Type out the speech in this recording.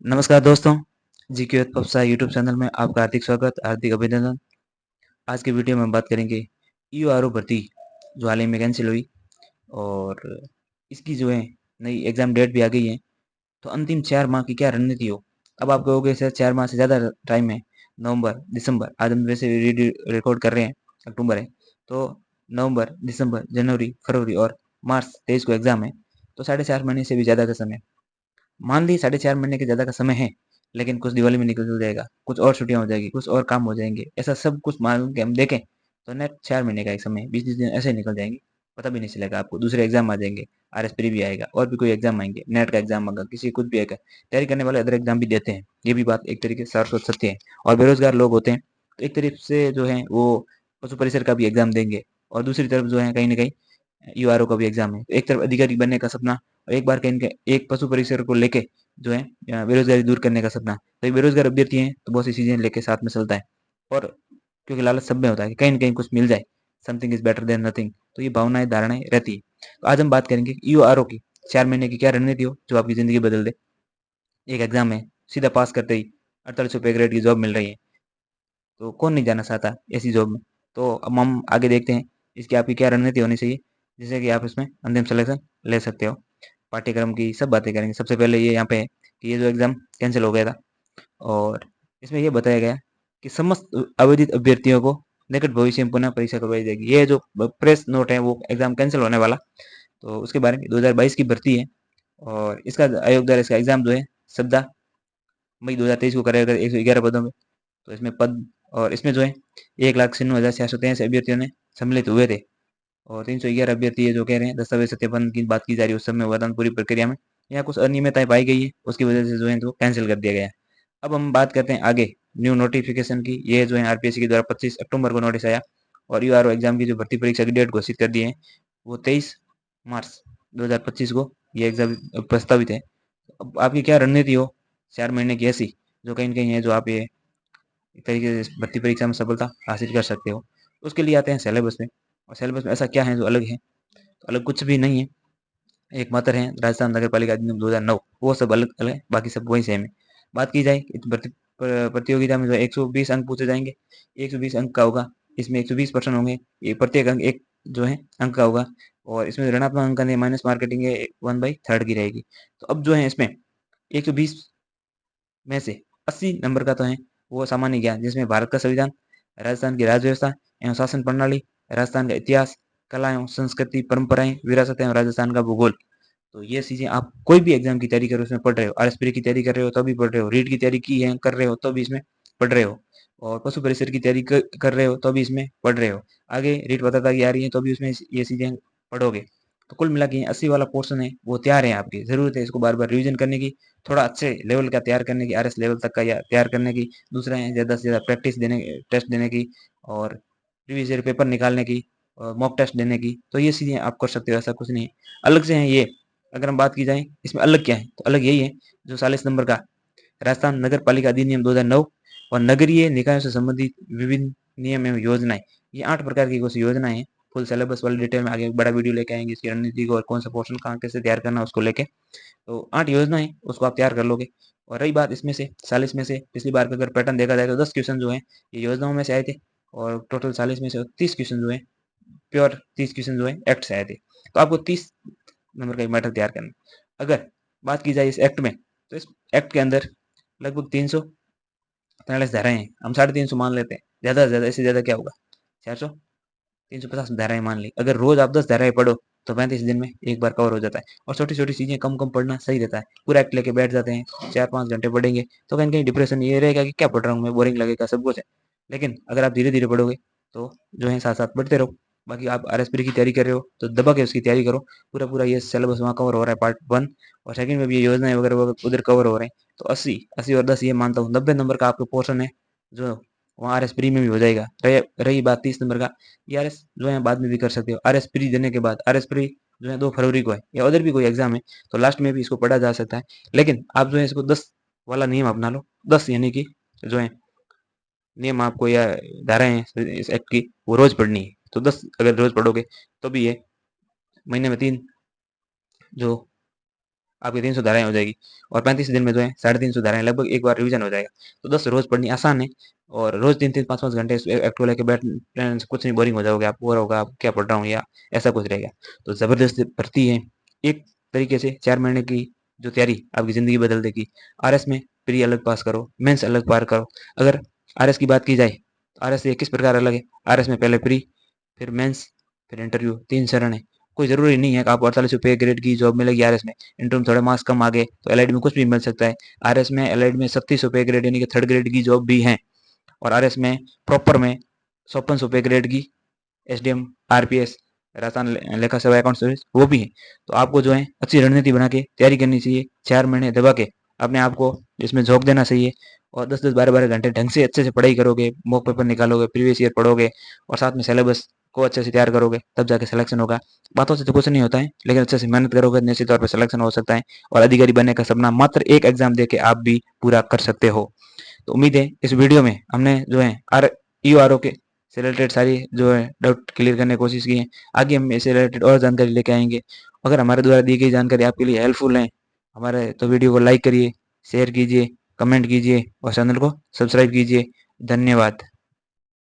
नमस्कार दोस्तों, GK पप्सा YouTube channel में आपका हार्दिक स्वागत, हार्दिक अभिनंदन। आज की वीडियो में बात करेंगे ईओआरओ भर्ती जो हाल ही में कैंसिल हुई और इसकी जो है नई एग्ज़ाम डेट भी आ गई है। तो अंतिम 4 माह की क्या रणनीति हो? अब आप कहोगे सर 4 माह से ज़्यादा टाइम है, नवंबर, दिसंबर, आज हम वैसे रिकॉर्ड कर रहे हैं, अक्टूबर है, तो नवंबर, दिसंबर, जनवरी, फरवरी और मार्च 23 को एग्ज़ाम है, तो 4.5 महीने से भी ज़्यादा का समय। मान ली 4.5 महीने के ज़्यादा का समय है, लेकिन कुछ दिवाली में निकल जाएगा, कुछ और छुट्टियाँ हो जाएगी, कुछ और काम हो जाएँगे। ऐसा सब कुछ मान के हम देखें, तो नेट 4 महीने का एक समय, 20-20 दिन ऐसे ही निकल जाएँगे, पता भी नहीं चलेगा आपको। दूसरे एग्ज़ाम आ जाएँगे, आरएस-प्री भी आएगा और भी कोई एग्ज़ाम आएँगे, नेट का एग्ज़ाम आएगा, किसी कुछ भी आएगा। तैयारी करने वाले अदर एग्ज़ाम भी देते हैं, ये भी बात एक तरीके से शाश्वत सत्य है। और बेरोज़गार लोग होते हैं, तो एक तरफ से जो है वो पशु परिसर का भी एग्ज़ाम देंगे और दूसरी तरफ जो है कहीं न कहीं यूआरओ का भी एग्ज़ाम है। तो एक तरफ अधिकारी बनने का सपना और एक बार कहीं एक पशु परिसर को लेके जो है बेरोज़गारी दूर करने का सपना। तो एक बेरोज़गार अभ्यर्थी हैं, तो बहुत सी चीज़ें लेके साथ में चलता है और क्योंकि लालच सब में होता है कि कहीं न कहीं कुछ मिल जाए, something is better than nothing, तो ये भावनाएँ, धारणाएँ रहती हैं। तो आज हम बात करेंगे ईओआरओ की 4 महीने की क्या रणनीति हो, जो आपकी ज़िंदगी बदल दे। एक एग्ज़ाम है, सीधा पास करते ही ₹48 ग्रेड की जॉब मिल रही है, तो कौन नहीं जाना चाहता ऐसी जॉब में। तो अब हम आगे देखते हैं, इसकी आपकी क्या रणनीति होनी चाहिए, जिससे कि आप इसमें अंतिम सलेक्शन ले सकते हो। पाठ्यक्रम की सब बातें करेंगे। सबसे पहले ये यहाँ पे है कि ये जो एग्ज़ाम कैंसल हो गया था और इसमें ये बताया गया कि समस्त आवेदित अभ्यर्थियों को निकट भविष्य में पुनः परीक्षा करवाई जाएगी। ये जो प्रेस नोट है वो एग्ज़ाम कैंसल होने वाला, तो उसके बारे में 2022 की भर्ती है और इसका आयोग द्वारा इसका एग्ज़ाम जो है 17 मई 2023 को कराया गया 111 पदों में। तो इसमें पद और इसमें जो है 1,96,683 अभ्यर्थियों ने सम्मिलित हुए थे और 311 अभ्यर्थी है जो कह रहे हैं दस्तावेज सत्यापन की बात की जा रही है, उस समय हुआ था पूरी प्रक्रिया में यहाँ कुछ अनियमितताएं पाई गई है, उसकी वजह से जो है तो कैंसिल कर दिया गया है। अब हम बात करते हैं आगे न्यू नोटिफिकेशन की। ये जो है आरपीएससी के द्वारा 25 अक्टूबर को नोटिस आया और यूआरओ एग्जाम की जो भर्ती परीक्षा की डेट घोषित कर दी है वो 23 मार्च 2025 को ये एग्जाम प्रस्तावित है। अब आपकी क्या रणनीति हो 4 महीने की ऐसी जो कहीं न कहीं है जो आप ये एक तरीके से भर्ती परीक्षा में सफलता हासिल कर सकते हो। उसके लिए आते हैं सिलेबस में और सिलेबस में ऐसा क्या है जो अलग है? तो अलग कुछ भी नहीं है, एकमात्र है राजस्थान नगर पालिका अधिनियम 2009, वो सब अलग अलग है, बाकी सब वही सेम है। बात की जाए इस प्रतियोगिता में जो 120 अंक पूछे जाएंगे, 120 अंक का होगा, इसमें 120 प्रश्न होंगे, ये प्रत्येक अंक एक जो है अंक का होगा और इसमें ऋणात्मक अंक नहीं, माइनस मार्केटिंग है 1/3 की रहेगी। तो अब जो है इसमें 120 में से 80 नंबर का तो है वो सामान्य ज्ञान, जिसमें भारत का संविधान, राजस्थान की राज्य व्यवस्था एवं शासन प्रणाली, राजस्थान का इतिहास, कला एवं संस्कृति, परंपराएं, विरासत एवं राजस्थान का भूगोल। तो ये चीजें आप कोई भी एग्जाम की तैयारी करो उसमें पढ़ रहे हो, आरएसपी की तैयारी कर रहे हो तो भी पढ़ रहे हो, रीट की तैयारी की है कर रहे हो तो भी इसमें पढ़ रहे हो और पशु परिसर की तैयारी कर रहे हो तो भी इसमें पढ़ रहे हो। आगे रीट पता की आ रही है तो भी उसमें ये चीजें पढ़ोगे। तो कुल मिला के 80 वाला पोर्शन है वो तैयार है, आपकी जरूरत है इसको बार बार रिवीजन करने की, थोड़ा अच्छे लेवल का तैयार करने की, आरएस लेवल तक का या तैयार करने की। दूसरा है ज़्यादा से ज़्यादा प्रैक्टिस देने, टेस्ट देने की और प्रीवियस ईयर पेपर निकालने की और मॉक टेस्ट देने की। तो ये चीज़ें आप कर सकते हो, ऐसा कुछ नहीं है। अलग से है ये, अगर हम बात की जाए इसमें अलग क्या है तो अलग यही है जो 40 नंबर का राजस्थान नगर पालिका अधिनियम 2009 और नगरीय निकायों से संबंधित विभिन्न नियम एवं योजनाएं, ये 8 प्रकार की कुछ योजनाएं हैं। फुल सिलेबस वाली डिटेल में आगे बड़ा वीडियो लेके आएंगे इसकी रणनीति को और कौन सा पोर्शन कहाँ कैसे तैयार करना है उसको लेके। तो 8 योजनाएं उसको आप तैयार कर लोगे और रही बात इसमें से 40 में से पिछली बार का अगर पैटर्न देखा जाए तो 10 क्वेश्चन जो है ये योजनाओं में से आए थे और टोटल 40 में से 30 क्वेश्चन जो है प्योर, 30 क्वेश्चन जो है एक्ट से आए थे। तो आपको 30 नंबर का एक मैटर तैयार करना। अगर बात की जाए इस एक्ट में तो इस एक्ट के अंदर लगभग 343 धाराएं हैं, हम 350 मान लेते हैं, ज्यादा से ज्यादा, इससे ज्यादा क्या होगा, 400, 350 धाराएं मान ली। अगर रोज आप 10 धाराएं पढ़ो तो 35 दिन में एक बार कवर हो जाता है और छोटी छोटी चीजें कम कम पढ़ना सही रहता है। पूरा एक्ट लेके बैठ जाते हैं 4-5 घंटे पढ़ेंगे तो कहीं कहीं डिप्रेशन ये रहेगा कि क्या पढ़ रहा हूँ मैं, बोरिंग लगेगा सब कुछ है। लेकिन अगर आप धीरे धीरे पढ़ोगे तो जो है साथ साथ पढ़ते रहो। बाकी आप आरएसपी की तैयारी कर रहे हो तो दबा के उसकी तैयारी करो, पूरा पूरा ये सिलेबस वहाँ कवर हो रहा है पार्ट 1 और सेकंड में भी ये योजनाएं वगैरह उधर कवर हो रहे हैं। तो 80 80 और 10 ये मानता हूँ 90 नंबर का आपका पोर्शन है जो वहाँ आरएस प्री में भी हो जाएगा। रही बात 30 नंबर का, ये आरएस जो है बाद में भी कर सकते हो। आरएस प्री देने के बाद आरएस प्री जो है 2 फरवरी को है या उधर भी कोई एग्जाम है तो लास्ट में भी इसको पढ़ा जा सकता है। लेकिन आप जो है इसको 10 वाला नियम अपना लो, 10 यानी कि जो है नियम आपको या धाराएं हैं इस एक्ट की वो रोज पढ़नी है। तो 10 अगर रोज पढ़ोगे तो भी ये महीने में 3 जो आपकी 300 धाराएँ हो जाएगी और 35 दिन में जो है 350 धाराएँ लगभग एक बार रिवीजन हो जाएगा। तो 10 रोज़ पढ़नी आसान है और रोज़ 3-3 5-5 घंटे इस एक्ट को लेके बैठने से कुछ नहीं, बोरिंग हो जाओगे आप, बोर होगा आप क्या पढ़ रहा हूँ या ऐसा कुछ रहेगा। तो ज़बरदस्त भर्ती है, एक तरीके से 4 महीने की जो तैयारी आपकी ज़िंदगी बदल देगी। आरएस में प्री अलग पास करो, मेंस अलग पार करो। अगर आरएस की बात की जाए तो आरएस से किस प्रकार अलग है? आरएस में पहले प्री, फिर मेंस, फिर इंटरव्यू, 3 चरण है। कोई ज़रूरी नहीं है कि आपको 48 ग्रेड की जॉब मिलेगी आरएस में। इंटरव्यू में थोड़े मार्क्स कम आ गए तो एलआईडी में कुछ भी मिल सकता है। आरएस में एलआईडी में 36 ग्रेड यानी कि थर्ड ग्रेड की जॉब भी है और आरएस में प्रॉपर में 54 ग्रेड की एसडीएम, आरपीएस, राजस्थान लेखा सेवा अकाउंट सर्विस वो भी है। तो आपको जो है अच्छी रणनीति बना के तैयारी करनी चाहिए। 4 महीने दबा के अपने आप को इसमें झोंक देना चाहिए और 10-10 12-12 घंटे ढंग से अच्छे से पढ़ाई करोगे, मॉक पेपर निकालोगे, प्रीवियस ईयर पढ़ोगे और साथ में सिलेबस को अच्छे से तैयार करोगे, तब जाके सिलेक्शन होगा। बातों से तो कुछ नहीं होता है, लेकिन अच्छे से मेहनत करोगे निश्चित तौर पर सिलेक्शन हो सकता है और अधिकारी बनने का सपना मात्र एक एग्जाम दे के आप भी पूरा कर सकते हो। तो उम्मीद है इस वीडियो में हमने जो है ईयूआरओ के से रिलेटेड सारी जो है डाउट क्लियर करने की कोशिश की है। आगे हम इससे रिलेटेड और जानकारी लेके आएंगे। अगर हमारे द्वारा दी गई जानकारी आपके लिए हेल्पफुल है हमारे तो वीडियो को लाइक करिए, शेयर कीजिए, कमेंट कीजिए और चैनल को सब्सक्राइब कीजिए। धन्यवाद।